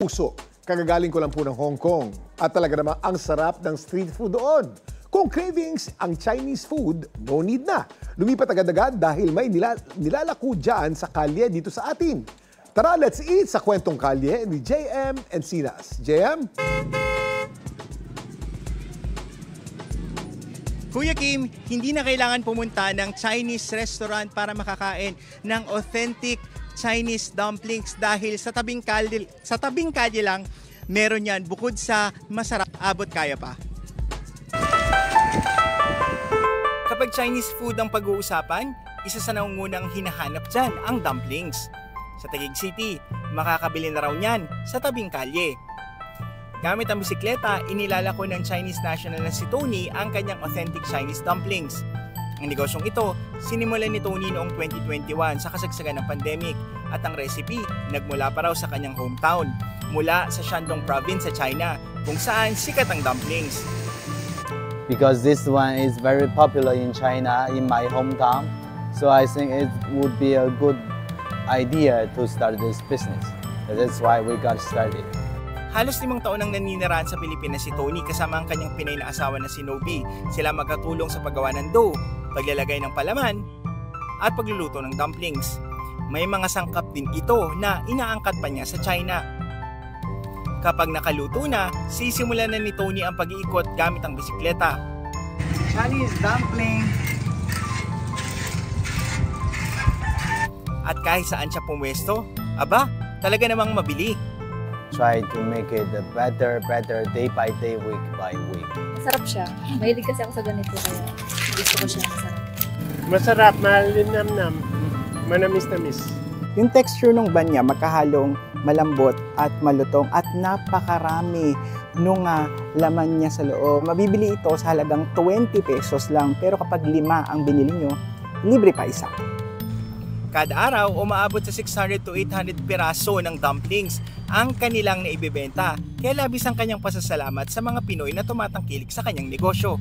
Puso. Kagagaling ko lang po ng Hong Kong. At talaga namang ang sarap ng street food doon. Kung cravings ang Chinese food, no need na. Lumipat agad-agad dahil may nilalako dyan sa kalye dito sa atin. Tara, let's eat sa kwentong kalye ni JM Encinas. JM? Kuya Kim, hindi na kailangan pumunta ng Chinese restaurant para makakain ng authentic Chinese dumplings dahil sa tabing kalye lang meron yan bukod sa masarap, abot kaya pa. Kapag Chinese food ang pag-uusapan, isa sa nangungunang hinahanap dyan ang dumplings. Sa Taguig City, makakabili na raw niyan sa tabing kalye. Gamit ang bisikleta, inilalako ng Chinese national na si Tony ang kanyang authentic Chinese dumplings. Ang negosyong ito, sinimulan ni Tony noong 2021 sa kasagsagan ng pandemic at ang recipe nagmula pa raw sa kanyang hometown, mula sa Shandong province sa China, kung saan sikat ang dumplings. Because this one is very popular in China, in my hometown, so I think it would be a good idea to start this business. That's why we got started. Halos 5 taon nang naninirahan sa Pilipinas si Tony kasama ang kanyang Pinay na asawa na si Nobi. Sila magkatulong sa paggawa ng dough, paglalagay ng palaman, at pagluluto ng dumplings. May mga sangkap din ito na inaangkat pa niya sa China. Kapag nakaluto na, sisimulan na ni Tony ang pag-iikot gamit ang bisikleta. Chinese dumpling! At kahit saan siya pumwesto, aba, talaga namang mabili. Try to make it better day by day, week by week. Masarap siya. Mahilig kasi ako sa ganito kaya gusto ko siya masarap. Masarap, malinamnam, manamis-namis. Yung texture ng banya magkahalong malambot at malutong at napakarami nung laman niya sa loob. Mabibili ito sa halagang 20 pesos lang, pero kapag 5 ang binili nyo, libre pa isa. Kada araw, umaabot sa 600 to 800 piraso ng dumplings ang kanilang naibibenta. Kaya labis ang kanyang pasasalamat sa mga Pinoy na tumatangkilik sa kanyang negosyo.